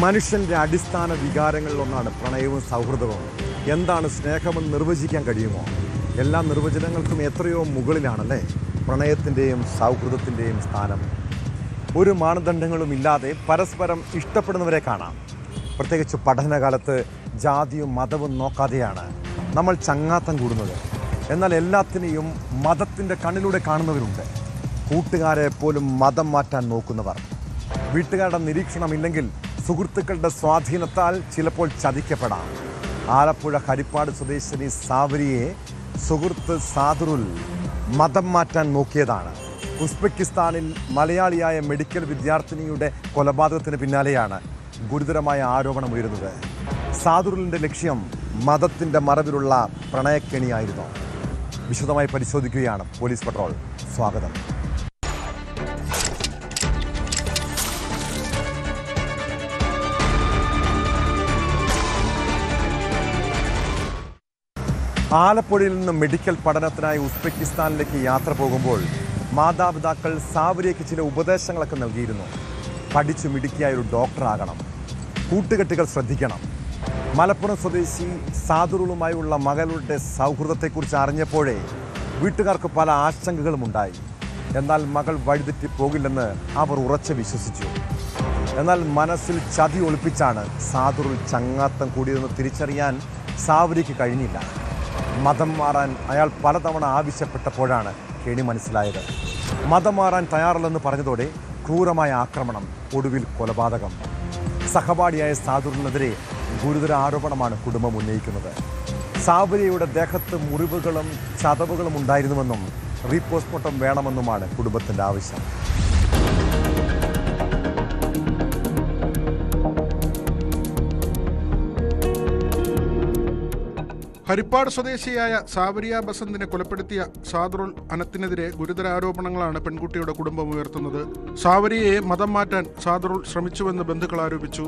മനുഷ്യൻ്റെ അടിസ്ഥാന വികാരങ്ങളിലൊന്നാണ് പ്രണയവും സൗഹൃദവും. എന്താണ് സ്നേഹമെന്ന് നിർവചിക്കാൻ കഴിയുമോ? എല്ലാ നിർവചനങ്ങൾക്കും എത്രയോ മുകളിലാണല്ലേ പ്രണയത്തിൻ്റെയും സൗഹൃദത്തിൻ്റെയും സ്ഥാനം. ഒരു മാനദണ്ഡങ്ങളും ഇല്ലാതെ പരസ്പരം ഇഷ്ടപ്പെടുന്നവരെ കാണാം. പ്രത്യേകിച്ച് പഠനകാലത്ത് ജാതിയും മതവും നോക്കാതെയാണ് നമ്മൾ ചങ്ങാത്തം കൂടുന്നത്. എന്നാൽ എല്ലാത്തിനെയും മതത്തിൻ്റെ കണ്ണിലൂടെ കാണുന്നവരുണ്ട്. കൂട്ടുകാരെ പോലും മതം മാറ്റാൻ നോക്കുന്നവർ. വീട്ടുകാരുടെ നിരീക്ഷണമില്ലെങ്കിൽ സുഹൃത്തുക്കളുടെ സ്വാധീനത്താൽ ചിലപ്പോൾ ചതിക്കപ്പെടാം. ആലപ്പുഴ ഹരിപ്പാട് സ്വദേശിനി സാവരിയെ സുഹൃത്ത് സാദുറുൽ മതം മാറ്റാൻ നോക്കിയതാണ്. ഉസ്ബെക്കിസ്ഥാനിൽ മലയാളിയായ മെഡിക്കൽ വിദ്യാർത്ഥിനിയുടെ കൊലപാതകത്തിന് പിന്നാലെയാണ് ഗുരുതരമായ ആരോപണം ഉയരുന്നത്. സാദുറുലിൻ്റെ ലക്ഷ്യം മതത്തിൻ്റെ മറവിലുള്ള പ്രണയക്കെണിയായിരുന്നു. വിശദമായി പരിശോധിക്കുകയാണ് പോലീസ് പട്രോൾ. സ്വാഗതം. ആലപ്പുഴയിൽ നിന്ന് മെഡിക്കൽ പഠനത്തിനായി ഉസ്ബെക്കിസ്ഥാനിലേക്ക് യാത്ര പോകുമ്പോൾ മാതാപിതാക്കൾ സാവരിയയ്ക്ക് ചില ഉപദേശങ്ങളൊക്കെ നൽകിയിരുന്നു. പഠിച്ചു മിടുക്കിയായ ഒരു ഡോക്ടറാകണം, കൂട്ടുകെട്ടുകൾ ശ്രദ്ധിക്കണം. മലപ്പുറം സ്വദേശി സാദുറുളുമായുള്ള മകളുടെ സൗഹൃദത്തെക്കുറിച്ച് അറിഞ്ഞപ്പോഴേ വീട്ടുകാർക്ക് പല ആശങ്കകളുമുണ്ടായി. എന്നാൽ മകൾ വഴിതെറ്റി പോകില്ലെന്ന് അവർ ഉറച്ചു വിശ്വസിച്ചു. എന്നാൽ മനസ്സിൽ ചതി ഒളിപ്പിച്ചാണ് സാദുറുൽ ചങ്ങാത്തം കൂടിയതെന്ന് തിരിച്ചറിയാൻ സാവരിക്ക് കഴിഞ്ഞില്ല. മതം മാറാൻ അയാൾ പലതവണ ആവശ്യപ്പെട്ടപ്പോഴാണ് കെണി മനസ്സിലായത്. മതം മാറാൻ തയ്യാറല്ലെന്ന് പറഞ്ഞതോടെ ക്രൂരമായ ആക്രമണം, ഒടുവിൽ കൊലപാതകം. സഹപാഠിയായ സാദുറിനെതിരെ ഗുരുതര ആരോപണമാണ് കുടുംബം ഉന്നയിക്കുന്നത്. സാവരിയയുടെ ദേഹത്ത് മുറിവുകളും ചതവുകളും ഉണ്ടായിരുന്നുവെന്നും റീപോസ്റ്റ്മോർട്ടം വേണമെന്നുമാണ് കുടുംബത്തിൻ്റെ ആവശ്യം. ഹരിപ്പാട് സ്വദേശിയായ സാവരിയ ബസന്തിനെ കൊലപ്പെടുത്തിയ സാദുറുൽ അനത്തിനെതിരെ ഗുരുതര ആരോപണങ്ങളാണ് പെൺകുട്ടിയുടെ കുടുംബം ഉയർത്തുന്നത്. സാവരിയയെ മതം മാറ്റാൻ സാദുറുൽ ശ്രമിച്ചുവെന്ന് ബന്ധുക്കൾ ആരോപിച്ചു.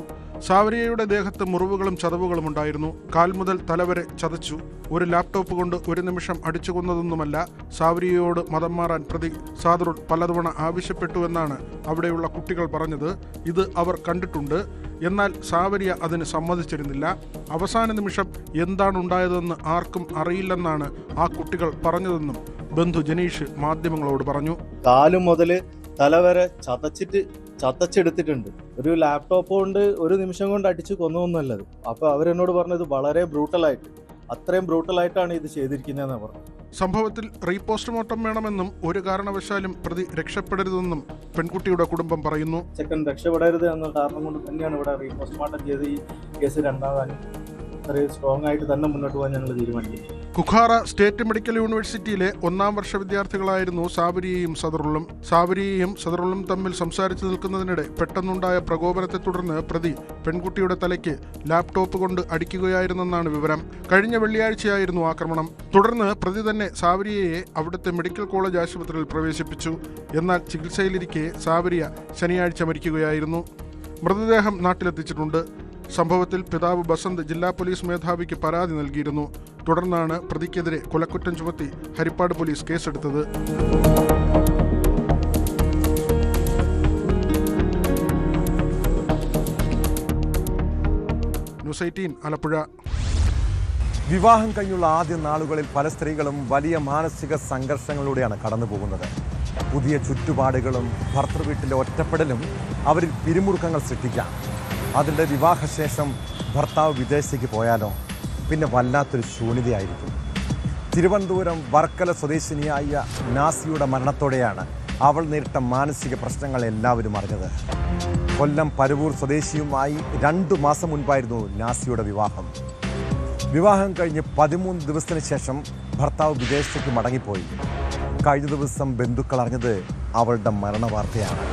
സാവരിയയുടെ ദേഹത്ത് മുറിവുകളും ചതവുകളും ഉണ്ടായിരുന്നു. കാൽ മുതൽ തലവരെ ചതച്ചു. ഒരു ലാപ്ടോപ്പ് കൊണ്ട് ഒരു നിമിഷം അടിച്ചു കൊന്നതൊന്നുമല്ല. സാവരിയയോട് മതം മാറാൻ പ്രതി സാദുറുൽ പലതവണ ആവശ്യപ്പെട്ടുവെന്നാണ് അവിടെയുള്ള കുട്ടികൾ പറഞ്ഞത്. ഇത് അവർ കണ്ടിട്ടുണ്ട്. എന്നാൽ സാവരിയ അതിന് സമ്മതിച്ചിരുന്നില്ല. അവസാന നിമിഷം എന്താണ് ഉണ്ടായതെന്ന് ആർക്കും അറിയില്ലെന്നാണ് ആ കുട്ടികൾ പറഞ്ഞതെന്നും ബന്ധു ജനീഷ് മാധ്യമങ്ങളോട് പറഞ്ഞു. കാലു മുതൽ തലവരെ ചതച്ചെടുത്തിട്ടുണ്ട്. ഒരു ലാപ്ടോപ്പ് കൊണ്ട് ഒരു നിമിഷം കൊണ്ട് അടിച്ചു കൊന്നതൊന്നുമല്ലത്. അപ്പൊ അവരെന്നോട് പറഞ്ഞത് വളരെ ബ്രൂട്ടലായിട്ട്, അത്രയും ബ്രൂട്ടലായിട്ടാണ് ഇത് ചെയ്തിരിക്കുന്നതെന്ന് പറഞ്ഞു. സംഭവത്തിൽ റീപോസ്റ്റ്മോർട്ടം വേണമെന്നും ഒരു കാരണവശാലും പ്രതി രക്ഷപ്പെടരുതെന്നും പെൺകുട്ടിയുടെ കുടുംബം പറയുന്നു. ചെക്കൻ രക്ഷപ്പെടരുത് എന്ന കാരണം കൊണ്ട് തന്നെയാണ് ഇവിടെ റീപോസ്റ്റ്മോർട്ടം ചെയ്ത് ഈ കേസ് രണ്ടാകാനും അത്രയും സ്ട്രോങ് ആയിട്ട് തന്നെ മുന്നോട്ട് പോകാൻ ഞങ്ങൾ തീരുമാനിച്ചു. കുഖാറ സ്റ്റേറ്റ് മെഡിക്കൽ യൂണിവേഴ്സിറ്റിയിലെ 1ാം വർഷ വിദ്യാർത്ഥികളായിരുന്നു സാവരിയയും സദറുളും. സാവരിയയും സദറുളും തമ്മിൽ സംസാരിച്ചു നിൽക്കുന്നതിനിടെ പെട്ടെന്നുണ്ടായ പ്രകോപനത്തെ തുടർന്ന് പ്രതി പെൺകുട്ടിയുടെ തലയ്ക്ക് ലാപ്ടോപ്പ് കൊണ്ട് അടിക്കുകയായിരുന്നെന്നാണ് വിവരം. കഴിഞ്ഞ വെള്ളിയാഴ്ചയായിരുന്നു ആക്രമണം. തുടർന്ന് പ്രതി തന്നെ സാവരിയയെ അവിടുത്തെ മെഡിക്കൽ കോളേജ് ആശുപത്രിയിൽ പ്രവേശിപ്പിച്ചു. എന്നാൽ ചികിത്സയിലിരിക്കെ സാവരിയ ശനിയാഴ്ച മരിക്കുകയായിരുന്നു. മൃതദേഹം നാട്ടിലെത്തിച്ചിട്ടുണ്ട്. സംഭവത്തിൽ പിതാവ് ബസന്ത് ജില്ലാ പോലീസ് മേധാവിക്ക് പരാതി നൽകിയിരുന്നു. തുടർന്നാണ് പ്രതിക്കെതിരെ കൊലക്കുറ്റം ചുമത്തി ഹരിപ്പാട് പോലീസ് കേസെടുത്തത്. ന്യൂസ് 18 ആലപ്പുഴ. വിവാഹം കഴിഞ്ഞുള്ള ആദ്യ നാളുകളിൽ പല സ്ത്രീകളും വലിയ മാനസിക സംഘർഷങ്ങളിലൂടെയാണ് കടന്നു പോകുന്നത്. പുതിയ ചുറ്റുപാടുകളും ഭർത്തൃവീട്ടിലെ ഒറ്റപ്പെടലും അവരിൽ പിരിമുറുക്കങ്ങൾ സൃഷ്ടിക്കാം. അതിൻ്റെ വിവാഹശേഷം ഭർത്താവ് വിദേശത്തേക്ക് പോയാലോ പിന്നെ വല്ലാത്തൊരു ശൂന്യതയായിരിക്കും. തിരുവനന്തപുരം വർക്കല സ്വദേശിനിയായ നാസിയുടെ മരണത്തോടെയാണ് അവൾ നേരിട്ട മാനസിക പ്രശ്നങ്ങൾ എല്ലാവരും അറിഞ്ഞത്. കൊല്ലം പരവൂർ സ്വദേശിയുമായി 2 മാസം മുൻപായിരുന്നു നാസിയുടെ വിവാഹം. വിവാഹം കഴിഞ്ഞ് 13 ദിവസത്തിന് ശേഷം ഭർത്താവ് വിദേശത്തേക്ക് മടങ്ങിപ്പോയി. കഴിഞ്ഞ ദിവസം ബന്ധുക്കൾ അറിഞ്ഞത് അവളുടെ മരണവാർത്തയാണ്.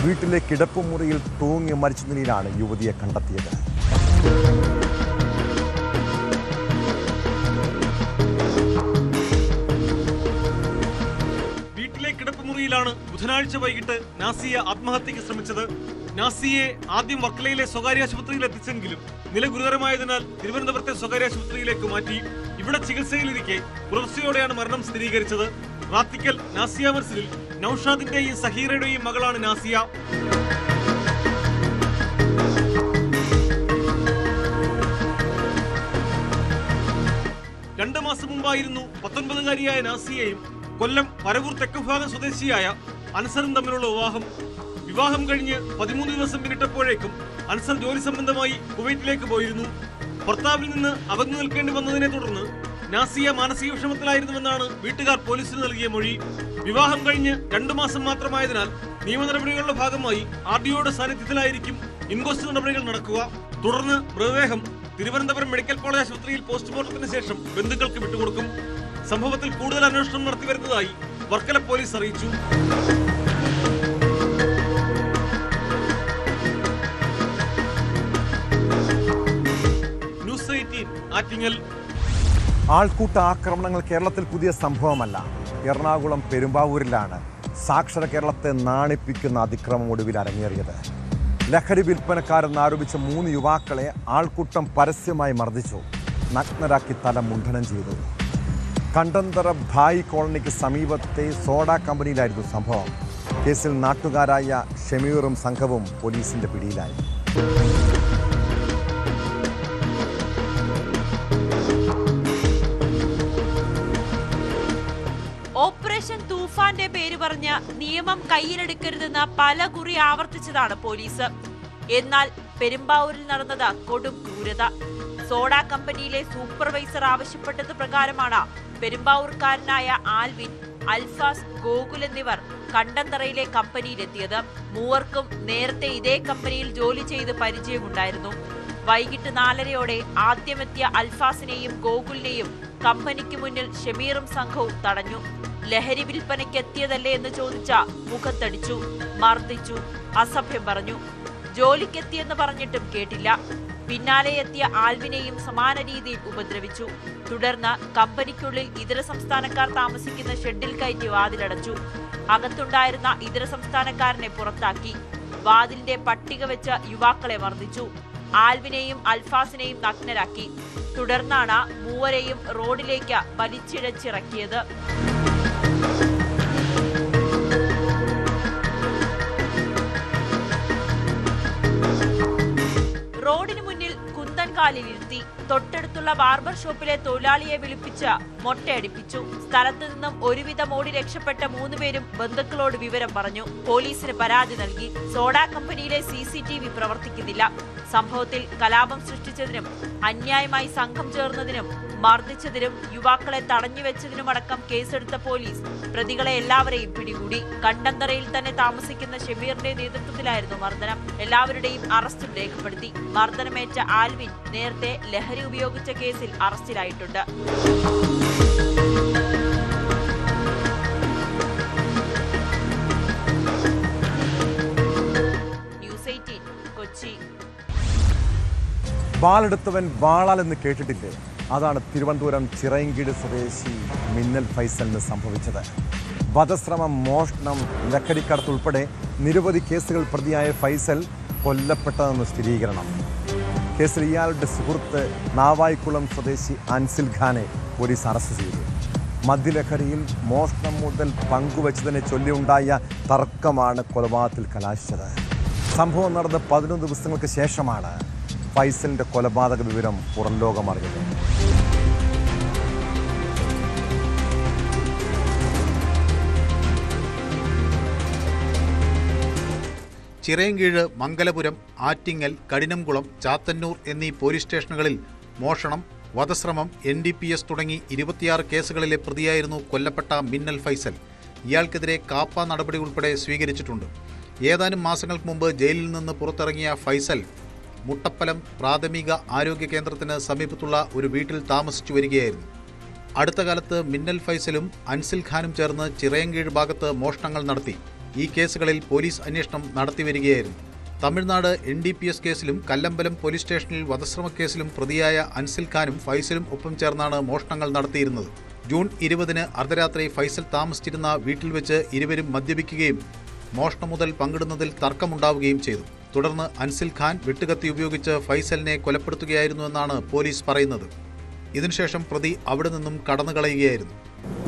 വീട്ടിലെ കിടപ്പുമുറിയിൽ തൂങ്ങി മരിച്ച നിലയിലാണ് യുവതിയെ കണ്ടെത്തിയത്. വീട്ടിലെ കിടപ്പുമുറിയിലാണ് ബുധനാഴ്ച വൈകിട്ട് നാസിയ ആത്മഹത്യക്ക് ശ്രമിച്ചത്. നാസിയെ ആദ്യം വർക്കലയിലെ സ്വകാര്യ ആശുപത്രിയിൽ എത്തിച്ചെങ്കിലും നില ഗുരുതരമായതിനാൽ തിരുവനന്തപുരത്തെ സ്വകാര്യ ആശുപത്രിയിലേക്ക് മാറ്റി. ഇവിടെ ചികിത്സയിലിരിക്കെ പുലർച്ചെയോടെയാണ് മരണം സ്ഥിരീകരിച്ചത്. റാത്തിക്കൽ നാസിയ മർസിലിൽ നൌഷാദിന്റെയും സഹീറയുടെയും മകളാണ് നാസിയ. 2 മാസം മുമ്പായിരുന്നു 19കാരിയായ നാസിയയും കൊല്ലം പരവൂർ തെക്കുഭാഗം സ്വദേശിയായ അൻസറും തമ്മിലുള്ള വിവാഹം കഴിഞ്ഞ് 13 ദിവസം പിന്നിട്ടപ്പോഴേക്കും അൻസർ ജോലി സംബന്ധമായി കുവൈറ്റിലേക്ക് പോയിരുന്നു. ഭർത്താവിൽ നിന്ന് അകന്നു നിൽക്കേണ്ടി വന്നതിനെ തുടർന്ന് നാസിയ മാനസിക വിഷമത്തിലായിരുന്നുവെന്നാണ് വീട്ടുകാർ പോലീസിന് നൽകിയ മൊഴി. വിവാഹം കഴിഞ്ഞ് 2 മാസം മാത്രമായതിനാൽ നിയമ നടപടികളുടെ ഭാഗമായി RDOയുടെ സാന്നിധ്യത്തിലായിരിക്കും ഇൻക്വസ്റ്റ് നടപടികൾ നടക്കുക. തുടർന്ന് മൃതദേഹം തിരുവനന്തപുരം മെഡിക്കൽ കോളേജ് ആശുപത്രിയിൽ പോസ്റ്റ്മോർട്ടത്തിന് ശേഷം ബന്ധുക്കൾക്ക് വിട്ടുകൊടുക്കും. സംഭവത്തിൽ കൂടുതൽ അന്വേഷണം നടത്തിവരുന്നതായി വർക്കല പോലീസ് അറിയിച്ചു. ന്യൂസ് 18 ആറ്റിങ്ങൽ. ആൾക്കൂട്ട ആക്രമണങ്ങൾ കേരളത്തിൽ പുതിയ സംഭവമല്ല. എറണാകുളം പെരുമ്പാവൂരിലാണ് സാക്ഷര കേരളത്തെ നാണിപ്പിക്കുന്ന അതിക്രമം ഒടുവിൽ അരങ്ങേറിയത്. ലഹരി വിൽപ്പനക്കാരെന്നാരോപിച്ച 3 യുവാക്കളെ ആൾക്കൂട്ടം പരസ്യമായി മർദ്ദിച്ചു, നഗ്നരാക്കി തല മുണ്ഡനം ചെയ്തു. കണ്ടന്തറ ഭായി കോളനിക്ക് സമീപത്തെ സോഡ കമ്പനിയിലായിരുന്നു സംഭവം. കേസിൽ നാട്ടുകാരായ ഷമീറും സംഘവും പോലീസിന്റെ പിടിയിലായി. ഓപ്പറേഷൻ തൂഫാന്റെ പേര് പറഞ്ഞ് നിയമം കയ്യിലെടുക്കരുതെന്ന് പലകുറി ആവർത്തിച്ചതാണ് പോലീസ്. എന്നാൽ പെരുമ്പാവൂരിൽ നടന്നത് കൊടും ക്രൂരത. സോഡ കമ്പനിയിലെ സൂപ്പർവൈസർ ആവശ്യപ്പെട്ടത് പ്രകാരമാണ് പെരുമ്പാവൂർക്കാരനായ ആൽവിൻ, അൽഫാസ്, ഗോകുൽ എന്നിവർ കണ്ടന്തറയിലെ കമ്പനിയിലെത്തിയത്. മൂവർക്കും നേരത്തെ ഇതേ കമ്പനിയിൽ ജോലി ചെയ്ത് പരിചയമുണ്ടായിരുന്നു. വൈകിട്ട് 4:30 ആദ്യമെത്തിയ അൽഫാസിനെയും ഗോകുലിനെയും കമ്പനിക്ക് മുന്നിൽ ഷമീറും സംഘവും തടഞ്ഞു. ലഹരി വിൽപ്പനയ്ക്കെത്തിയതല്ലേ എന്ന് ചോദിച്ച മുഖത്തടിച്ചു, മർദ്ദിച്ചു, അസഭ്യം പറഞ്ഞു. ജോലിക്കെത്തിയെന്ന് പറഞ്ഞിട്ടും കേട്ടില്ല. പിന്നാലെ എത്തിയ ആൽവിനെയും സമാന രീതിയിൽ ഉപദ്രവിച്ചു. തുടർന്ന് കമ്പനിക്കുള്ളിൽ ഇതര സംസ്ഥാനക്കാർ താമസിക്കുന്ന ഷെഡിൽ കയറ്റി വാതിലടച്ചു. അകത്തുണ്ടായിരുന്ന ഇതര സംസ്ഥാനക്കാരനെ പുറത്താക്കി. വാതിലിന്റെ പട്ടിക വെച്ച് യുവാക്കളെ മർദ്ദിച്ചു. ആൽവിനെയും അൽഫാസിനെയും നഗ്നരാക്കി. തുടർന്നാണ് മൂവരെയും റോഡിലേക്ക് വലിച്ചിഴച്ചിറക്കിയത്. റോഡിന് മുന്നിൽ കുന്തൻകാലിലിരുത്തി തൊട്ടടുത്തുള്ള ബാർബർ ഷോപ്പിലെ തൊഴിലാളിയെ വിളിപ്പിച്ച് മൊട്ടയടിപ്പിച്ചു. സ്ഥലത്തു നിന്നും ഒരുവിധം ഓടി രക്ഷപ്പെട്ട 3 പേരും ബന്ധുക്കളോട് വിവരം പറഞ്ഞു. പോലീസിന് പരാതി നൽകി. സോഡ കമ്പനിയിലെ CCTV പ്രവർത്തിക്കുന്നില്ല. സംഭവത്തിൽ കലാപം സൃഷ്ടിച്ചതിനും അന്യായമായി സംഘം ചേർന്നതിനും മർദ്ദിച്ചതിനും യുവാക്കളെ തടഞ്ഞുവെച്ചതിനുമടക്കം കേസെടുത്ത പോലീസ് പ്രതികളെ എല്ലാവരെയും പിടികൂടി. കണ്ടന്തറയിൽ തന്നെ താമസിക്കുന്ന ഷമീറിന്റെ നേതൃത്വത്തിലായിരുന്നു മർദ്ദനം. എല്ലാവരുടെയും അറസ്റ്റും രേഖപ്പെടുത്തി. മർദ്ദനമേറ്റ ആൽവിൻ നേരത്തെ ലഹരി ഉപയോഗിച്ച കേസിൽ അറസ്റ്റിലായിട്ടുണ്ട്. ന്യൂസ് 18 കൊച്ചി. വാളെടുത്തവൻ വാളാലെന്ന് കേട്ടിട്ടില്ലേ? അതാണ് തിരുവനന്തപുരം ചിറയൻകീഴ് സ്വദേശി മിന്നൽ ഫൈസലിന് സംഭവിച്ചത്. വധശ്രമം, മോഷണം, ലഹരിക്കടത്ത് ഉൾപ്പെടെ നിരവധി കേസുകൾ പ്രതിയായ ഫൈസൽ കൊല്ലപ്പെട്ടതെന്ന് സ്ഥിരീകരണം. കേസിൽ ഇയാളുടെ സുഹൃത്ത് നാവായിക്കുളം സ്വദേശി അൻസിൽ ഖാനെ പോലീസ് അറസ്റ്റ് ചെയ്തു. മദ്യലഹരിയിൽ മോഷണം മുതൽ പങ്കുവച്ചതിനെ ചൊല്ലിയുണ്ടായ തർക്കമാണ് കൊലപാതകത്തിൽ കലാശിച്ചത്. സംഭവം നടന്ന് 11 ദിവസങ്ങൾക്ക് ശേഷമാണ് ഫൈസലിന്റെ കൊലപാതക വിവരം പുറം ലോകം അറിഞ്ഞത്. ചിറയൻകീഴ്, മംഗലപുരം, ആറ്റിങ്ങൽ, കഠിനംകുളം, ചാത്തന്നൂർ എന്നീ പോലീസ് സ്റ്റേഷനുകളിൽ മോഷണം, വധശ്രമം, NDPS തുടങ്ങി 26 കേസുകളിലെ പ്രതിയായിരുന്നു കൊല്ലപ്പെട്ട മിന്നൽ ഫൈസൽ. ഇയാൾക്കെതിരെ കാപ്പ നടപടി ഉൾപ്പെടെ സ്വീകരിച്ചിട്ടുണ്ട്. ഏതാനും മാസങ്ങൾക്ക് മുമ്പ് ജയിലിൽ നിന്ന് പുറത്തിറങ്ങിയ ഫൈസൽ മുട്ടപ്പലം പ്രാഥമിക ആരോഗ്യ കേന്ദ്രത്തിന് സമീപത്തുള്ള ഒരു വീട്ടിൽ താമസിച്ചു വരികയായിരുന്നു. അടുത്ത കാലത്ത് മിന്നൽ ഫൈസലും അൻസിൽ ഖാനും ചേർന്ന് ചിറയൻകീഴ് ഭാഗത്ത് മോഷണങ്ങൾ നടത്തി. ഈ കേസുകളിൽ പോലീസ് അന്വേഷണം നടത്തിവരികയായിരുന്നു. തമിഴ്നാട് NDPS കേസിലും കല്ലമ്പലം പോലീസ് സ്റ്റേഷനിൽ വധശ്രമ കേസിലും പ്രതിയായ അൻസിൽ ഖാനും ഫൈസലും ഒപ്പം ചേർന്നാണ് മോഷണങ്ങൾ നടത്തിയിരുന്നത്. ജൂൺ 20-ന് അർദ്ധരാത്രി ഫൈസൽ താമസിച്ചിരുന്ന വീട്ടിൽ വെച്ച് ഇരുവരും മദ്യപിക്കുകയും മോഷണം മുതൽ പങ്കിടുന്നതിൽ തർക്കമുണ്ടാവുകയും ചെയ്തു. തുടർന്ന് അൻസിൽ ഖാൻ വെട്ടുകത്തി ഉപയോഗിച്ച് ഫൈസലിനെ കൊലപ്പെടുത്തുകയായിരുന്നുവെന്നാണ് പോലീസ് പറയുന്നത്. ഇതിനുശേഷം പ്രതി അവിടെ നിന്നും കടന്നു കളയുകയായിരുന്നു.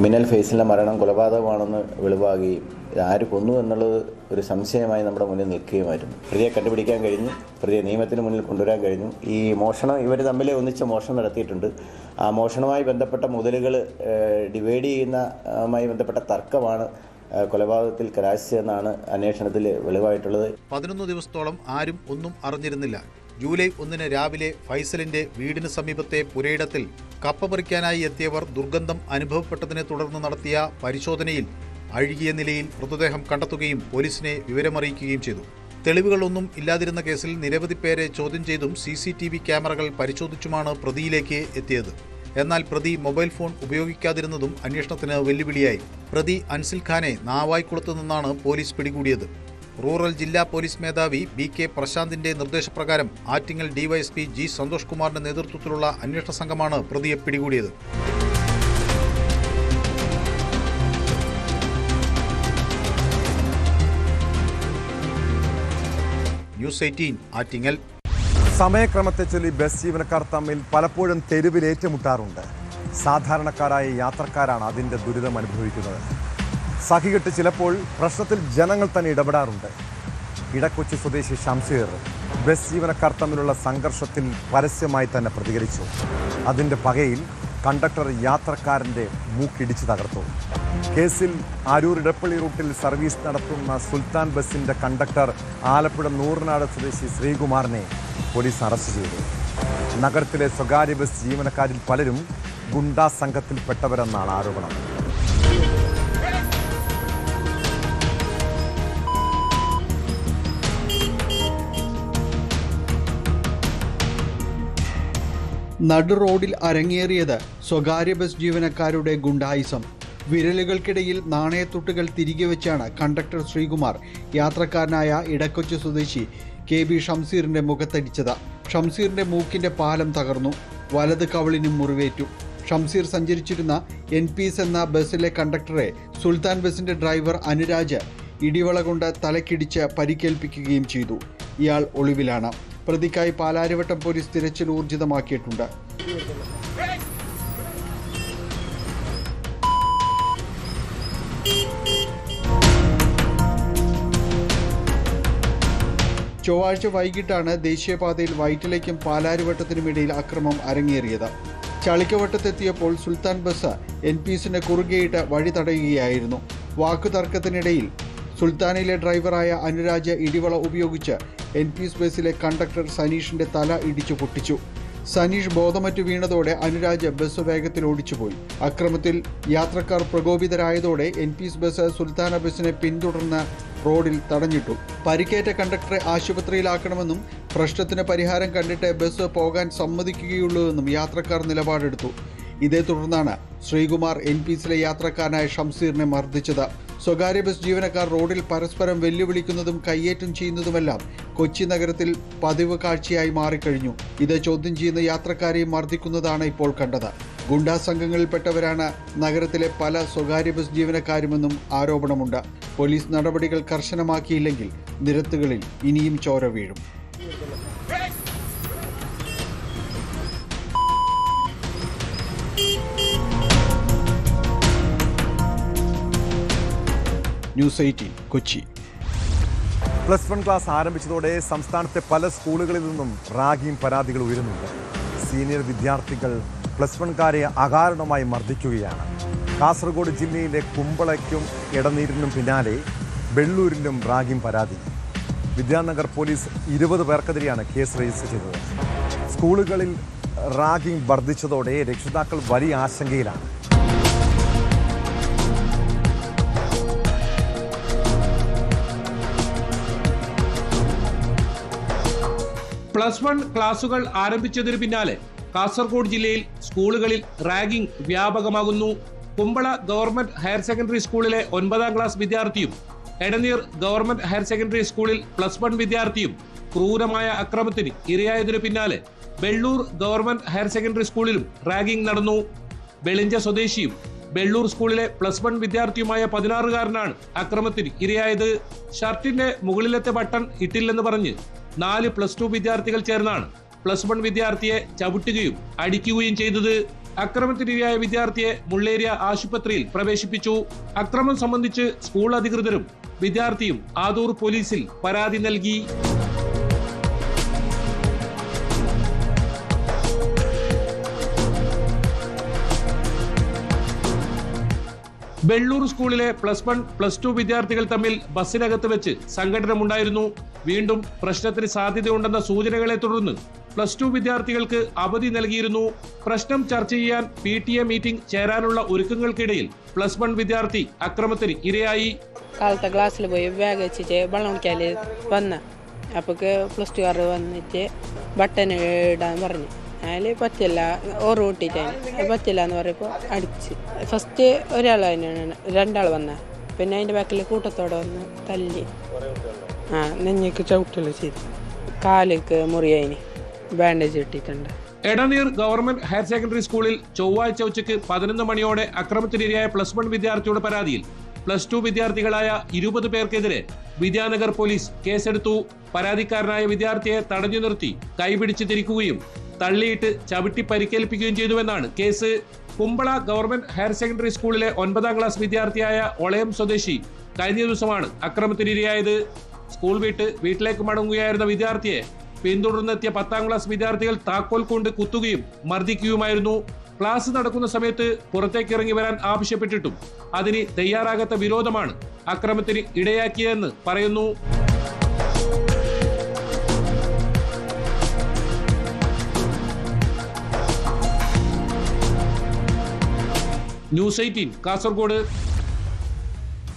മിന്നൽ ഫേസിലെ മരണം കൊലപാതകമാണെന്ന് വെളിവാകുകയും ആര് കൊന്നു എന്നുള്ളത് ഒരു സംശയമായി നമ്മുടെ മുന്നിൽ നിൽക്കുകയുമായിരുന്നു. പ്രതിയെ കണ്ടുപിടിക്കാൻ കഴിഞ്ഞു, പ്രതിയെ നിയമത്തിന് മുന്നിൽ കൊണ്ടുവരാൻ കഴിഞ്ഞു. ഈ മോഷണം ഇവർ തമ്മിൽ ഒന്നിച്ച് മോഷണം നടത്തിയിട്ടുണ്ട്. ആ മോഷണവുമായി ബന്ധപ്പെട്ട മുതലുകൾ ഡിവൈഡ് ചെയ്യുന്നതുമായി ബന്ധപ്പെട്ട തർക്കമാണ് കൊലപാതകത്തിൽ കലാശിച്ചതെന്നാണ് അന്വേഷണത്തിൽ വെളിവായിട്ടുള്ളത്. 11 ദിവസത്തോളം ആരും ഒന്നും അറിഞ്ഞിരുന്നില്ല. ജൂലൈ 1 രാവിലെ ഫൈസലിന്റെ വീടിന് സമീപത്തെ പുരയിടത്തിൽ കപ്പ പറിക്കാനായി എത്തിയവർ ദുർഗന്ധം അനുഭവപ്പെട്ടതിനെ തുടർന്ന് നടത്തിയ പരിശോധനയിൽ അഴുകിയ നിലയിൽ മൃതദേഹം കണ്ടെത്തുകയും പോലീസിനെ വിവരമറിയിക്കുകയും ചെയ്തു. തെളിവുകളൊന്നും ഇല്ലാതിരുന്ന കേസിൽ നിരവധി പേരെ ചോദ്യം ചെയ്തും CCTV ക്യാമറകൾ പരിശോധിച്ചുമാണ് പ്രതിയിലേക്ക് എത്തിയത്. എന്നാൽ പ്രതി മൊബൈൽ ഫോൺ ഉപയോഗിക്കാതിരുന്നതും അന്വേഷണത്തിന് വെല്ലുവിളിയായി. പ്രതി അൻസിൽ ഖാനെ നാവായിക്കുളത്ത് നിന്നാണ് പോലീസ് പിടികൂടിയത്. റൂറൽ ജില്ലാ പോലീസ് മേധാവി BK പ്രശാന്തിന്റെ നിർദ്ദേശപ്രകാരം ആറ്റിങ്ങൽ DYSP G സന്തോഷ് കുമാറിന്റെ നേതൃത്വത്തിലുള്ള അന്വേഷണ സംഘമാണ് പ്രതിയെ പിടികൂടിയത്. ന്യൂസ് 18 ആറ്റിങ്ങൽ. സമയക്രമത്തെ ചൊല്ലി ബസ് ജീവനക്കാർ തമ്മിൽ പലപ്പോഴും തെരുവിൽ ഏറ്റുമുട്ടാറുണ്ട്. സാധാരണക്കാരായ യാത്രക്കാരാണ് അതിൻ്റെ ദുരിതം അനുഭവിക്കുന്നത്. സഹികെട്ട് ചിലപ്പോൾ പ്രശ്നത്തിൽ ജനങ്ങൾ തന്നെ ഇടപെടാറുണ്ട്. ഇടക്കൊച്ചി സ്വദേശി ഷംസീർ ബസ് ജീവനക്കാർ തമ്മിലുള്ള സംഘർഷത്തിൽ പരസ്യമായി തന്നെ പ്രതികരിച്ചു. അതിൻ്റെ പകയിൽ കണ്ടക്ടർ യാത്രക്കാരൻ്റെ മൂക്കിടിച്ച് തകർത്തു. കേസിൽ അരൂർ ഇടപ്പള്ളി റൂട്ടിൽ സർവീസ് നടത്തുന്ന സുൽത്താൻ ബസിൻ്റെ കണ്ടക്ടർ ആലപ്പുഴ നൂറിനാട് സ്വദേശി ശ്രീകുമാറിനെ പോലീസ് അറസ്റ്റ് ചെയ്തു. നഗരത്തിലെ സ്വകാര്യ ബസ് ജീവനക്കാരിൽ പലരും ഗുണ്ടാ സംഘത്തിൽപ്പെട്ടവരെന്നാണ് ആരോപണം. നടു റോഡിൽ അരങ്ങേറിയത് സ്വകാര്യ ബസ് ജീവനക്കാരുടെ ഗുണ്ടായിസം. വിരലുകൾക്കിടയിൽ നാണയത്തുട്ടുകൾ തിരികെ വെച്ചാണ് കണ്ടക്ടർ ശ്രീകുമാർ യാത്രക്കാരനായ ഇടക്കൊച്ചി സ്വദേശി KB ഷംസീറിന്റെ മുഖത്തടിച്ചത്. ഷംസീറിന്റെ മൂക്കിന്റെ പാലം തകർന്നു, വലത് കവിളിനും മുറിവേറ്റു. ഷംസീർ സഞ്ചരിച്ചിരുന്ന NPS എന്ന ബസ്സിലെ കണ്ടക്ടറെ സുൽത്താൻ ബസിന്റെ ഡ്രൈവർ അനുരാജ് ഇടിവള കൊണ്ട് തലക്കിടിച്ച് പരിക്കേൽപ്പിക്കുകയും ചെയ്തു. ഇയാൾ ഒളിവിലാണ്. പ്രതിക്കായി പാലാരിവട്ടം പോലീസ് തിരച്ചിൽ ഊർജിതമാക്കിയിട്ടുണ്ട്. ചൊവ്വാഴ്ച വൈകിട്ടാണ് ദേശീയപാതയിൽ വൈറ്റിലയ്ക്കും പാലാരിവട്ടത്തിനുമിടയിൽ അക്രമം അരങ്ങേറിയത്. ചളിക്കവട്ടത്തെത്തിയപ്പോൾ സുൽത്താൻ ബസ് NPSന് കുറുകെയിട്ട് വഴി തടയുകയായിരുന്നു. വാക്കുതർക്കത്തിനിടയിൽ സുൽത്താനിലെ ഡ്രൈവറായ അനുരാജ് ഇടിവള ഉപയോഗിച്ച് NPS ബസ്സിലെ കണ്ടക്ടർ സനീഷിന്റെ തല ഇടിച്ചു പൊട്ടിച്ചു. സനീഷ് ബോധമറ്റു വീണതോടെ അനുരാജ് ബസ് വേഗത്തിൽ ഓടിച്ചുപോയി. അക്രമത്തിൽ യാത്രക്കാർ പ്രകോപിതരായതോടെ NPS ബസ് സുൽത്താന ബസ്സിനെ പിന്തുടർന്ന് റോഡിൽ തടഞ്ഞിട്ടു. പരിക്കേറ്റ കണ്ടക്ടറെ ആശുപത്രിയിലാക്കണമെന്നും പ്രശ്നത്തിന് പരിഹാരം കണ്ടിട്ട് ബസ് പോകാൻ സമ്മതിക്കുകയുള്ളൂവെന്നും യാത്രക്കാർ നിലപാടെടുത്തു. ഇതേ തുടർന്നാണ് ശ്രീകുമാർ NPSലെ യാത്രക്കാരനായ ഷംസീറിനെ മർദ്ദിച്ചത്. സ്വകാര്യ ബസ് ജീവനക്കാർ റോഡിൽ പരസ്പരം വെല്ലുവിളിക്കുന്നതും കയ്യേറ്റം ചെയ്യുന്നതുമെല്ലാം കൊച്ചി നഗരത്തിൽ പതിവ് കാഴ്ചയായി മാറിക്കഴിഞ്ഞു. ഇത് ചോദ്യം ചെയ്യുന്ന യാത്രക്കാരെയും മർദ്ദിക്കുന്നതാണ് ഇപ്പോൾ കണ്ടത്. ഗുണ്ടാ സംഘങ്ങളിൽപ്പെട്ടവരാണ് നഗരത്തിലെ പല സ്വകാര്യ ബസ് ജീവനക്കാരുമെന്നും ആരോപണമുണ്ട്. പോലീസ് നടപടികൾ കർശനമാക്കിയില്ലെങ്കിൽ നിരത്തുകളിൽ ഇനിയും ചോര വീഴും. ന്യൂസ് 18 കൊച്ചി. +1 ക്ലാസ് ആരംഭിച്ചതോടെ സംസ്ഥാനത്തെ പല സ്കൂളുകളിൽ നിന്നും റാഗിംഗ് പരാതികൾ ഉയരുന്നുണ്ട്. സീനിയർ വിദ്യാർത്ഥികൾ +1കാരെ അകാരണമായി മർദ്ദിക്കുകയാണ്. കാസർഗോഡ് ജില്ലയിലെ കുമ്പളയ്ക്കും ഇടനീരിനും പിന്നാലെ വെള്ളൂരിലും റാഗിംഗ് പരാതി. വിദ്യാനഗർ പോലീസ് 20 പേർക്കെതിരെയാണ് കേസ് രജിസ്റ്റർ ചെയ്തത്. സ്കൂളുകളിൽ റാഗിംഗ് വർദ്ധിച്ചതോടെ രക്ഷിതാക്കൾ വലിയ ആശങ്കയിലാണ്. +1 ക്ലാസുകൾ ആരംഭിച്ചതിനു പിന്നാലെ കാസർഗോഡ് ജില്ലയിൽ സ്കൂളുകളിൽ റാഗിംഗ് വ്യാപകമാകുന്നു. കുമ്പള ഗവൺമെന്റ് ഹയർ സെക്കൻഡറി സ്കൂളിലെ 9ാം ക്ലാസ് വിദ്യാർത്ഥിയും എടനീർ ഗവൺമെന്റ് ഹയർ സെക്കൻഡറി സ്കൂളിൽ +1 വിദ്യാർത്ഥിയും ക്രൂരമായ അക്രമത്തിന് ഇരയായതിനു പിന്നാലെ വെള്ളൂർ ഗവൺമെന്റ് ഹയർ സെക്കൻഡറി സ്കൂളിലും റാഗിംഗ് നടന്നു. വെളിഞ്ച സ്വദേശിയും വെള്ളൂർ സ്കൂളിലെ +1 വിദ്യാർത്ഥിയുമായ 16കാരനാണ് അക്രമത്തിന് ഇരയായത്. ഷർട്ടിന്റെ മുകളിലത്തെ ബട്ടൺ ഇട്ടില്ലെന്ന് പറഞ്ഞ് 4 +2 വിദ്യാർത്ഥികൾ ചേർന്നാണ് +1 വിദ്യാർത്ഥിയെ ചവിട്ടുകയും അടിക്കുകയും ചെയ്തത്. അക്രമത്തിനിരയായ വിദ്യാർത്ഥിയെ മുള്ളേരിയ ആശുപത്രിയിൽ പ്രവേശിപ്പിച്ചു. അക്രമം സംബന്ധിച്ച് സ്കൂൾ അധികൃതരും വിദ്യാർത്ഥിയും ആദൂർ പോലീസിൽ പരാതി നൽകി. വെള്ളൂർ സ്കൂളിലെ +1, +2 വിദ്യാർത്ഥികൾ തമ്മിൽ ബസ്സിനകത്ത് വെച്ച് സംഘടനമുണ്ടായിരുന്നു. വീണ്ടും പ്രശ്നത്തിന് സാധ്യതയുണ്ടെന്ന സൂചനകളെ തുടർന്ന് +2 വിദ്യാർത്ഥികൾക്ക് അവധി നൽകിയിരുന്നു. പ്രശ്നം ചർച്ച ചെയ്യാൻ PTA മീറ്റിംഗ് ചേരാനുള്ള ഒരുക്കങ്ങൾക്കിടയിൽ +1 വിദ്യാർത്ഥി അക്രമത്തിന് ഇരയായി. കാലത്തെ ക്ലാസ്സിൽ പോയി ബാഗ് വെച്ചിട്ട് വെള്ളം കുടിക്കാൻ വന്ന അപ്പൊക്ക് +2 വന്നിട്ട് ബട്ടൺ ഇടാൻ പറഞ്ഞു. അതിൽ പറ്റില്ല, ഓറ് കൂട്ടിയിട്ടാണ് പറ്റില്ല എന്ന് പറയുമ്പോൾ അടിച്ച്. ഫസ്റ്റ് ഒരാൾ തന്നെയാണ്, 2 ആൾ വന്ന, പിന്നെ അതിൻ്റെ ബാക്കിൽ കൂട്ടത്തോടെ വന്ന് തല്ലി. നെഞ്ഞിക്ക് ചവിട്ടല് ചെയ്തു, കാലിക്ക് മുറിയതിന് ബാൻഡേജ് ഇട്ടിട്ടുണ്ട്. എടനീർ ഗവൺമെന്റ് ഹയർ സെക്കൻഡറി സ്കൂളിൽ ചൊവ്വാഴ്ച ഉച്ചയ്ക്ക് 11 മണിയോടെ അക്രമത്തിനിരയായ +1 വിദ്യാർത്ഥിയുടെ പരാതിയിൽ +2 വിദ്യാർത്ഥികളായ 20 പേർക്കെതിരെ വിദ്യാനഗർ പോലീസ് കേസെടുത്തു. പരാതിക്കാരനായ വിദ്യാർത്ഥിയെ തടഞ്ഞു നിർത്തി കൈപിടിച്ച് തിരിക്കുകയും തള്ളിയിട്ട് ചവിട്ടി പരിക്കേൽപ്പിക്കുകയും ചെയ്തുവെന്നാണ് case. Kumbla government higher secondary സ്കൂളിലെ 9ാം ക്ലാസ് വിദ്യാർത്ഥിയായ ഒളയം സ്വദേശി കഴിഞ്ഞ ദിവസമാണ് അക്രമത്തിനിരയായത്. സ്കൂൾ വിട്ട് വീട്ടിലേക്ക് മടങ്ങുകയായിരുന്ന വിദ്യാർത്ഥിയെ പിന്തുടർന്നെത്തിയ 10ാം ക്ലാസ് വിദ്യാർത്ഥികൾ താക്കോൽ കൊണ്ട് കുത്തുകയും മർദ്ദിക്കുകയുമായിരുന്നു. ക്ലാസ് നടക്കുന്ന സമയത്ത് പുറത്തേക്ക് ഇറങ്ങി വരാൻ ആവശ്യപ്പെട്ടിട്ടും അതിന് തയ്യാറാകാത്ത വിരോധമാണ് അക്രമത്തിന് ഇടയാക്കിയതെന്ന് പറയുന്നു. ന്യൂസ് 18 കാസർഗോഡ്.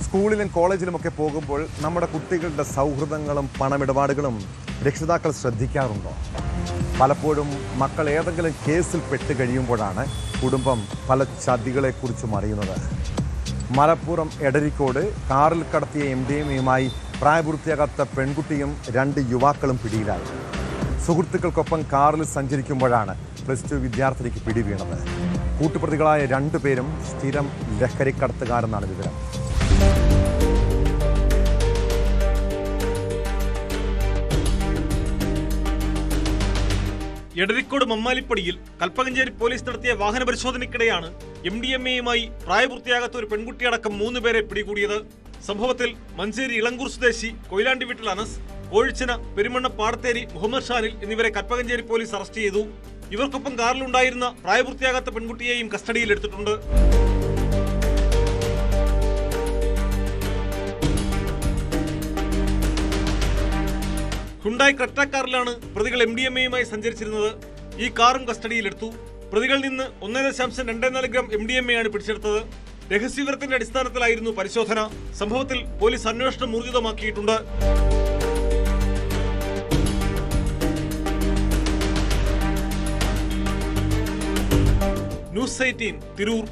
സ്കൂളിലും കോളേജിലുമൊക്കെ പോകുമ്പോൾ നമ്മുടെ കുട്ടികളുടെ സൗഹൃദങ്ങളും പണമിടപാടുകളും രക്ഷിതാക്കൾ ശ്രദ്ധിക്കാറുണ്ടോ? പലപ്പോഴും മക്കൾ ഏതെങ്കിലും കേസിൽ പെട്ട് കഴിയുമ്പോഴാണ് കുടുംബം പല ചതികളെക്കുറിച്ചും അറിയുന്നത്. മലപ്പുറം എടരിക്കോട് കാറിൽ കടത്തിയ MDMAയുമായി പ്രായപൂർത്തിയാകാത്ത പെൺകുട്ടിയും 2 യുവാക്കളും പിടിയിലായി. സുഹൃത്തുക്കൾക്കൊപ്പം കാറിൽ സഞ്ചരിക്കുമ്പോഴാണ് +2 വിദ്യാർത്ഥിനിക്ക് പിടി വീണത്. കൂട്ടുപ്രതികളായ 2 പേരും സ്ഥിരം ലഹരിക്കടത്തുകാരെന്നാണ് വിവരം. എടരിക്കോട് മമ്മാലിപ്പടിയിൽ കൽപ്പകഞ്ചേരി പോലീസ് നടത്തിയ വാഹന പരിശോധനയ്ക്കിടെയാണ് MDMAയുമായി പ്രായപൂർത്തിയാകാത്ത ഒരു പെൺകുട്ടിയടക്കം 3 പേരെ പിടികൂടിയത്. സംഭവത്തിൽ മഞ്ചേരി ഇളങ്കൂർ സ്വദേശി കൊയിലാണ്ടി വീട്ടിൽ അനസ്, കോഴിച്ചന പെരുമണ്ണ പാടത്തേരി മുഹമ്മദ് ഷാനിൽ എന്നിവരെ കൽപ്പകഞ്ചേരി പോലീസ് അറസ്റ്റ് ചെയ്തു. ഇവർക്കൊപ്പം കാറിലുണ്ടായിരുന്ന പ്രായപൂർത്തിയാകാത്ത പെൺകുട്ടിയെയും കസ്റ്റഡിയിലെടുത്തിട്ടുണ്ട്. ഹുണ്ടായി ക്രെറ്റ കാറിലാണ് പ്രതികൾ MDMAയുമായി സഞ്ചരിച്ചിരുന്നത്. ഈ കാറും കസ്റ്റഡിയിലെടുത്തു. പ്രതികളിൽ നിന്ന് 1.24 ഗ്രാം MDMAയാണ് പിടിച്ചെടുത്തത്. രഹസ്യവിവരത്തിന്റെ അടിസ്ഥാനത്തിലായിരുന്നു പരിശോധന. സംഭവത്തിൽ പോലീസ് അന്വേഷണം ഊർജിതമാക്കിയിട്ടുണ്ട്. ന്യൂസ് 18 തിരൂർ.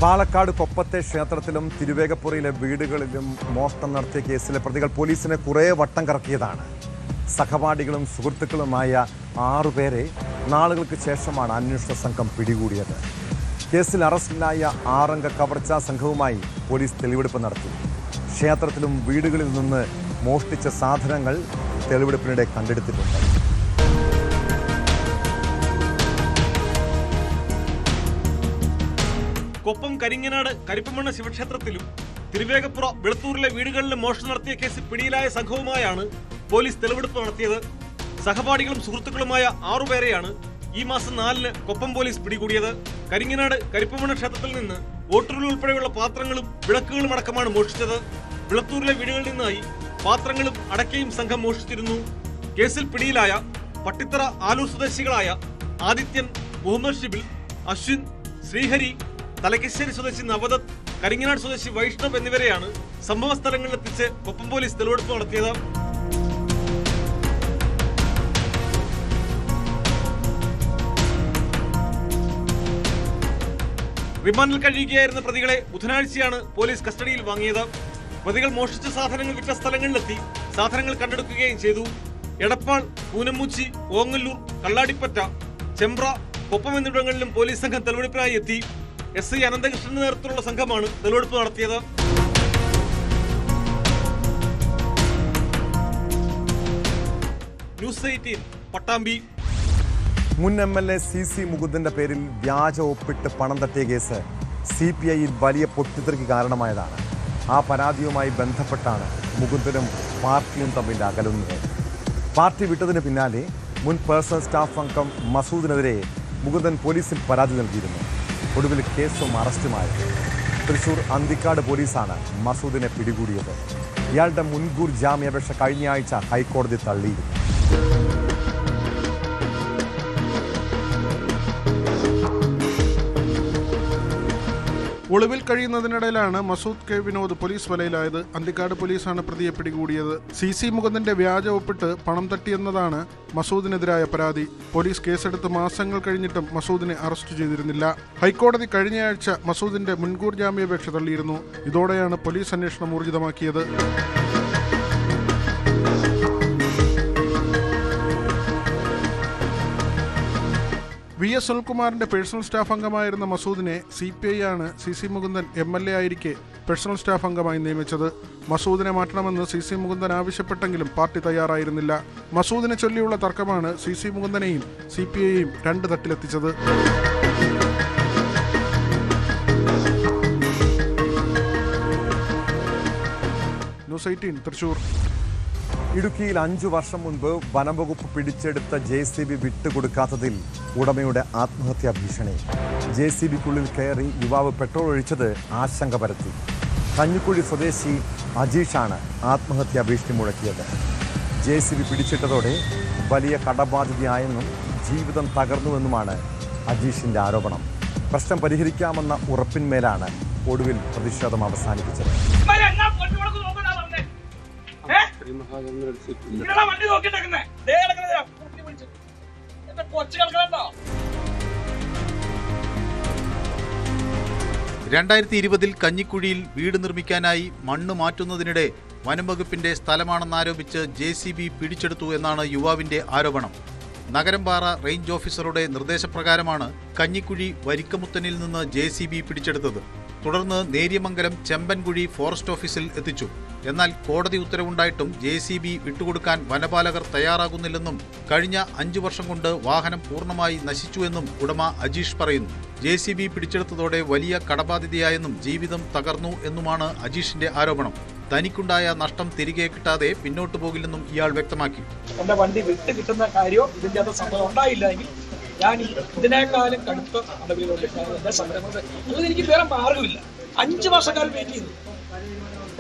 പാലക്കാട് കൊപ്പത്തെ ക്ഷേത്രത്തിലും തിരുവേഗപ്പുറയിലെ വീടുകളിലും മോഷണം നടത്തിയ കേസിലെ പ്രതികൾ പോലീസിനെ കുറേ വട്ടം കറക്കിയതാണ്. സഹപാഠികളും സുഹൃത്തുക്കളുമായ 6 പേരെ നാളുകൾക്ക് ശേഷമാണ് അന്വേഷണ സംഘം പിടികൂടിയത്. കേസിൽ അറസ്റ്റിലായ 6 അംഗ കവർച്ചാ സംഘവുമായി പോലീസ് തെളിവെടുപ്പ് നടത്തി. ക്ഷേത്രത്തിലും വീടുകളിൽ നിന്ന് മോഷ്ടിച്ച സാധനങ്ങൾ തെളിവെടുപ്പിനിടെ കണ്ടെടുത്തിട്ടുണ്ട്. കൊപ്പം കരിങ്ങനാട് കരിപ്പമണ്ണ ശിവക്ഷേത്രത്തിലും തിരുവേഗപ്പുറ വെളുത്തൂരിലെ വീടുകളിലും മോഷണം നടത്തിയ കേസിൽ പിടിയിലായ സംഘവുമായാണ് പോലീസ് തെളിവെടുപ്പ് നടത്തിയത്. സഹപാഠികളും സുഹൃത്തുക്കളുമായ 6 പേരെയാണ് ഈ മാസം 4-ന് കൊപ്പം പോലീസ് പിടികൂടിയത്. കരിങ്ങനാട് കരിപ്പമണ്ണ ക്ഷേത്രത്തിൽ നിന്ന് വോട്ടറുകൾ ഉൾപ്പെടെയുള്ള പാത്രങ്ങളും വിളക്കുകളും അടക്കമാണ് മോഷ്ടിച്ചത്. വെളുത്തൂരിലെ വീടുകളിൽ നിന്നായി പാത്രങ്ങളും അടക്കയും സംഘം മോഷ്ടിച്ചിരുന്നു. കേസിൽ പിടിയിലായ പട്ടിത്തറ ആലൂർ സ്വദേശികളായ ആദിത്യൻ, മുഹമ്മദ് ഷിബിൽ, അശ്വിൻ, ശ്രീഹരി, തലക്കശ്ശേരി സ്വദേശി നവദത്ത്, കരിങ്ങനാട് സ്വദേശി വൈഷ്ണവ് എന്നിവരെയാണ് സംഭവ സ്ഥലങ്ങളിലെത്തിച്ച് കൊപ്പം പോലീസ് തെളിവെടുപ്പ് നടത്തിയത്. റിമാൻഡിൽ കഴിയുകയായിരുന്ന പ്രതികളെ ബുധനാഴ്ചയാണ് പോലീസ് കസ്റ്റഡിയിൽ വാങ്ങിയത്. പ്രതികൾ മോഷ്ടിച്ച സാധനങ്ങൾ വിറ്റ സ്ഥലങ്ങളിലെത്തി സാധനങ്ങൾ കണ്ടെടുക്കുകയും ചെയ്തു. എടപ്പാൾ, പൂനമൂച്ചി, ഓങ്ങല്ലൂർ, കള്ളാടിപ്പറ്റ, ചെമ്പ്ര, കൊപ്പം എന്നിവിടങ്ങളിലും പോലീസ് സംഘം തെളിവെടുപ്പിനായി എത്തി. SI അനന്തകൃഷ്ണന്റെ നേതൃത്വത്തിലുള്ള സംഘമാണ് തെളിവെടുപ്പ് നടത്തിയത്. ന്യൂസ് 18 പട്ടാമ്പി. മുൻ MLA CC മുകുന്ദന്റെ പേരിൽ വ്യാജ ഒപ്പിട്ട് പണം തട്ടിയ കേസ് CPIയിൽ വലിയ പൊട്ടിത്തെറിക്ക് കാരണമായതാണ്. ആ പരാതിയുമായി ബന്ധപ്പെട്ടാണ് മുകുന്ദനും പാർട്ടിയും തമ്മിൽ അകലുന്നത്. പാർട്ടി വിട്ടതിന് പിന്നാലെ മുൻ പേഴ്സണൽ സ്റ്റാഫ് അംഗം മസൂദിനെതിരെ മുകുന്ദൻ പോലീസിൽ പരാതി നൽകിയിരുന്നു. ഒടുവിൽ കേസും അറസ്റ്റുമായത്. തൃശൂർ അന്തിക്കാട് പോലീസാണ് മസൂദിനെ പിടികൂടിയത്. ഇയാളുടെ മുൻകൂർ ജാമ്യാപേക്ഷ കഴിഞ്ഞ ആഴ്ച ഹൈക്കോടതി തള്ളിയിരുന്നു. ഒളിവിൽ കഴിയുന്നതിനിടയിലാണ് മസൂദ് കെ വിനോദ് പോലീസ് വലയിലായത്. അന്തിക്കാട് പോലീസാണ് പ്രതിയെ പിടികൂടിയത്. CC മുകുന്ദന്റെ വ്യാജ ഒപ്പിട്ട് പണം തട്ടിയെന്നതാണ് മസൂദിനെതിരായ പരാതി. പോലീസ് കേസെടുത്ത് മാസങ്ങൾ കഴിഞ്ഞിട്ടും മസൂദിനെ അറസ്റ്റ് ചെയ്തിരുന്നില്ല. ഹൈക്കോടതി കഴിഞ്ഞയാഴ്ച മസൂദിന്റെ മുൻകൂർ ജാമ്യാപേക്ഷ തള്ളിയിരുന്നു. ഇതോടെയാണ് പോലീസ് അന്വേഷണം ഊർജിതമാക്കിയത്. VS സുനിൽകുമാറിന്റെ പേഴ്സണൽ സ്റ്റാഫ് അംഗമായിരുന്ന മസൂദിനെ CPI ആണ് CC മുകുന്ദൻ MLA ആയിരിക്കെ പേഴ്സണൽ സ്റ്റാഫ് അംഗമായി നിയമിച്ചത്. മസൂദിനെ മാറ്റണമെന്ന് CC മുകുന്ദൻ ആവശ്യപ്പെട്ടെങ്കിലും പാർട്ടി തയ്യാറായിരുന്നില്ല. മസൂദിനെ ചൊല്ലിയുള്ള തർക്കമാണ് CC മുകുന്ദനെയും CPIയെയും രണ്ട് തട്ടിലെത്തിച്ചത്. ന്യൂസ് 18 തൃശൂർ. ഇടുക്കിയിൽ 5 വർഷം മുൻപ് വനംവകുപ്പ് പിടിച്ചെടുത്ത JCB വിട്ടുകൊടുക്കാത്തതിൽ ഉടമയുടെ ആത്മഹത്യാ ഭീഷണി. JCBക്കുള്ളിൽ കയറി യുവാവ് പെട്രോൾ ഒഴിച്ചത് ആശങ്ക പരത്തി. കഞ്ഞിക്കുഴി സ്വദേശി അജീഷാണ് ആത്മഹത്യാ ഭീഷണി മുഴക്കിയത്. JCB പിടിച്ചിട്ടതോടെ വലിയ കടബാധ്യതയായെന്നും ജീവിതം തകർന്നുവെന്നുമാണ് അജീഷിന്റെ ആരോപണം. പ്രശ്നം പരിഹരിക്കാമെന്ന ഉറപ്പിന്മേലാണ് ഒടുവിൽ പ്രതിഷേധം അവസാനിപ്പിച്ചത്. വണ്ടി നോക്കിട്ടേക്കുന്നേ 2020 കഞ്ഞിക്കുഴിയിൽ വീട് നിർമ്മിക്കാനായി മണ്ണ് മാറ്റുന്നതിനിടെ വനംവകുപ്പിന്റെ സ്ഥലമാണെന്നാരോപിച്ച് JCB പിടിച്ചെടുത്തു എന്നാണ് യുവാവിന്റെ ആരോപണം. നഗരംപാറ റേഞ്ച് ഓഫീസറുടെ നിർദ്ദേശപ്രകാരമാണ് കഞ്ഞിക്കുഴി വരിക്കമുത്തനിൽ നിന്ന് JCB പിടിച്ചെടുത്തത്. തുടർന്ന് നേര്യമംഗലം ചെമ്പൻകുഴി ഫോറസ്റ്റ് ഓഫീസിൽ എത്തിച്ചു. എന്നാൽ കോടതി ഉത്തരവുണ്ടായിട്ടും JCB വിട്ടുകൊടുക്കാൻ വനപാലകർ തയ്യാറാകുന്നില്ലെന്നും കഴിഞ്ഞ 5 വർഷം കൊണ്ട് വാഹനം പൂർണ്ണമായി നശിച്ചുവെന്നും ഉടമ അജീഷ് പറയുന്നു. JCB പിടിച്ചെടുത്തതോടെ വലിയ കടബാധ്യതയായെന്നും ജീവിതം തകർന്നു എന്നുമാണ് അജീഷിന്റെ ആരോപണം. തനിക്കുണ്ടായ നഷ്ടം തിരികെ കിട്ടാതെ പിന്നോട്ടു പോകില്ലെന്നും ഇയാൾ വ്യക്തമാക്കി. എന്റെ വണ്ടി വിട്ട് കിട്ടുന്ന കാര്യം ഇതിന്റെ അത് സംഭവം ഉണ്ടായില്ലെങ്കിൽ ഞാൻ ഇതിനേക്കാളും കടുത്ത നടപടികളുടെ സംരംഭം. എനിക്ക് വേറെ മാർഗമില്ല. 5 വർഷക്കാലം വെയിറ്റ് ചെയ്തു.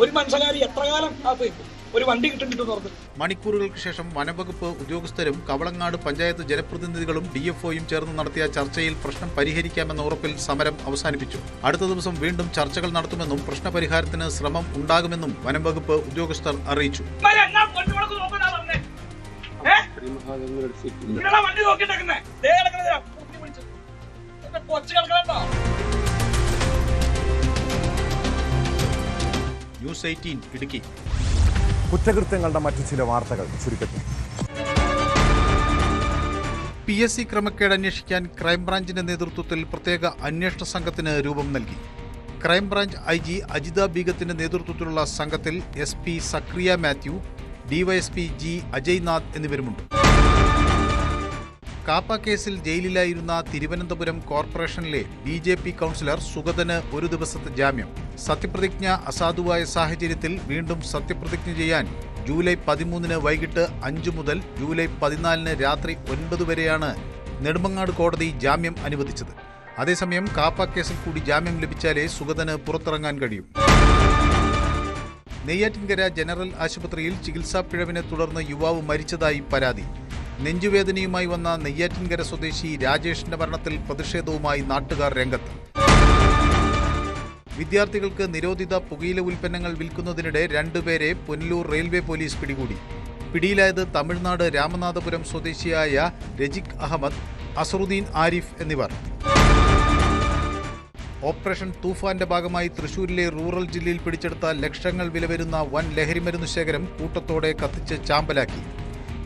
ഒരു മനുഷ്യകാരി എത്ര കാലം കാത്തുവയ്ക്കും? ഒരു വണ്ടി കിട്ടുന്നു. മണിക്കൂറുകൾക്ക് ശേഷം വനംവകുപ്പ് ഉദ്യോഗസ്ഥരും കവളങ്ങാട് പഞ്ചായത്ത് ജനപ്രതിനിധികളും DFOയും ചേർന്ന് നടത്തിയ ചർച്ചയിൽ പ്രശ്നം പരിഹരിക്കാമെന്ന ഉറപ്പിൽ സമരം അവസാനിപ്പിച്ചു. അടുത്ത ദിവസം വീണ്ടും ചർച്ചകൾ നടത്തുമെന്നും പ്രശ്നപരിഹാരത്തിന് ശ്രമം ഉണ്ടാകുമെന്നും വനംവകുപ്പ് ഉദ്യോഗസ്ഥർ അറിയിച്ചു. ന്യൂസ് 18 ഇടുക്കി. കുറ്റകൃത്യങ്ങളുടെ മറ്റു ചില വാർത്തകൾ ചുരുക്കത്തിൽ. PSC ക്രമക്കേട് അന്വേഷിക്കാൻ ക്രൈംബ്രാഞ്ചിന്റെ നേതൃത്വത്തിൽ പ്രത്യേക അന്വേഷണ സംഘത്തിന് രൂപം നൽകി. ക്രൈംബ്രാഞ്ച് IG അജിത ബീഗത്തിന്റെ നേതൃത്വത്തിലുള്ള സംഘത്തിൽ SP സക്രിയ മാത്യു, DYSP G അജയ്നാഥ് എന്നിവരുമുണ്ട്. കാപ്പ കേസിൽ ജയിലിലായിരുന്ന തിരുവനന്തപുരം കോർപ്പറേഷനിലെ BJP കൗൺസിലർ സുഗതന് 1 ദിവസത്തെ ജാമ്യം. സത്യപ്രതിജ്ഞ അസാധുവായ സാഹചര്യത്തിൽ വീണ്ടും സത്യപ്രതിജ്ഞ ചെയ്യാൻ ജൂലൈ 13 വൈകിട്ട് 5 മുതൽ ജൂലൈ 14 രാത്രി 9 വരെയാണ് നെടുമങ്ങാട് കോടതി ജാമ്യം അനുവദിച്ചത്. അതേസമയം കാപ്പ കേസിൽ കൂടി ജാമ്യം ലഭിച്ചാലേ സുഗതന് പുറത്തിറങ്ങാൻ കഴിയും. നെയ്യാറ്റിൻകര ജനറൽ ആശുപത്രിയിൽ ചികിത്സാ പിഴവിനെ തുടർന്ന് യുവാവ് മരിച്ചതായി പരാതി. നെഞ്ചുവേദനയുമായി വന്ന നെയ്യാറ്റിൻകര സ്വദേശി രാജേഷിന്റെ മരണത്തിൽ പ്രതിഷേധവുമായി നാട്ടുകാർ രംഗത്ത്. വിദ്യാർത്ഥികൾക്ക് നിരോധിത പുകയില ഉൽപ്പന്നങ്ങൾ വിൽക്കുന്നതിനിടെ 2 പേരെ പുനലൂർ റെയിൽവേ പോലീസ് പിടികൂടി. പിടിയിലായത് തമിഴ്നാട് രാമനാഥപുരം സ്വദേശിയായ രജിക് അഹമ്മദ്, അസറുദ്ദീൻ ആരിഫ് എന്നിവർ. ഓപ്പറേഷൻ തൂഫാന്റെ ഭാഗമായി തൃശൂരിലെ റൂറൽ ജില്ലയിൽ പിടിച്ചെടുത്ത ലക്ഷങ്ങൾ വില വരുന്ന വൻ ലഹരിമരുന്ന് ശേഖരം കൂട്ടത്തോടെ കത്തിച്ച് ചാമ്പലാക്കി.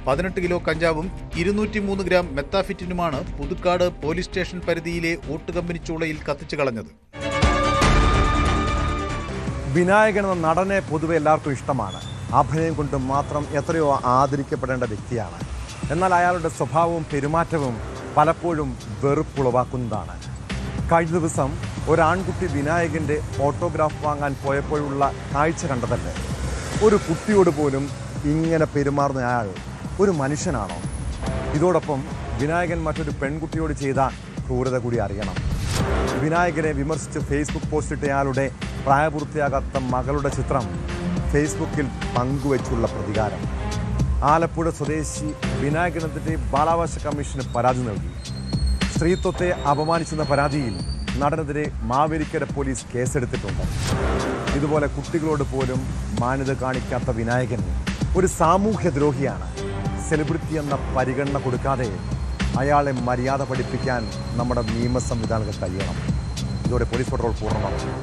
18 കിലോ കഞ്ചാവും 203 ഗ്രാം മെത്താഫിറ്റിനുമാണ് പുതുക്കാട് പോലീസ് സ്റ്റേഷൻ പരിധിയിലെ ഓട്ടുകമ്പനി ചൂളയിൽ കത്തിച്ചു കളഞ്ഞത്. വിനായകൻ എന്ന നടനെ പൊതുവെ എല്ലാവർക്കും ഇഷ്ടമാണ്. അഭിനയം കൊണ്ട് മാത്രം എത്രയോ ആദരിക്കപ്പെടേണ്ട വ്യക്തിയാണ്. എന്നാൽ അയാളുടെ സ്വഭാവവും പെരുമാറ്റവും പലപ്പോഴും വെറുപ്പുളവാക്കുന്നതാണ്. കഴിഞ്ഞ ദിവസം ഒരാൺകുട്ടി വിനായകൻ്റെ ഓട്ടോഗ്രാഫ് വാങ്ങാൻ പോയപ്പോഴുള്ള കാഴ്ച കണ്ടതല്ലേ? ഒരു കുട്ടിയോട് പോലും ഇങ്ങനെ പെരുമാറുന്ന അയാൾ ഒരു മനുഷ്യനാണോ? ഇതോടൊപ്പം വിനായകൻ മറ്റൊരു പെൺകുട്ടിയോട് ചെയ്ത ക്രൂരത കൂടി അറിയണം. വിനായകനെ വിമർശിച്ച് ഫേസ്ബുക്ക് പോസ്റ്റിട്ടയാളുടെ പ്രായപൂർത്തിയാകാത്ത മകളുടെ ചിത്രം ഫേസ്ബുക്കിൽ പങ്കുവച്ചുള്ള പ്രതികാരം. ആലപ്പുഴ സ്വദേശി വിനായകനെതിരെ ബാലാവകാശ കമ്മീഷന് പരാതി നൽകി. സ്ത്രീത്വത്തെ അപമാനിച്ചെന്ന പരാതിയിൽ നടനെതിരെ മാവേലിക്കര പോലീസ് കേസെടുത്തിട്ടുണ്ട്. ഇതുപോലെ കുട്ടികളോട് പോലും മാന്യത കാണിക്കാത്ത വിനായകൻ ഒരു സാമൂഹ്യ ദ്രോഹിയാണ്. സെലിബ്രിറ്റി എന്ന പരിഗണന കൊടുക്കാതെ അയാളെ മര്യാദ പഠിപ്പിക്കാൻ നമ്മുടെ നിയമ സംവിധാനങ്ങൾ കഴിയണം. ഇതോടെ പോലീസ് പട്രോൾ പൂർണ്ണമാകും.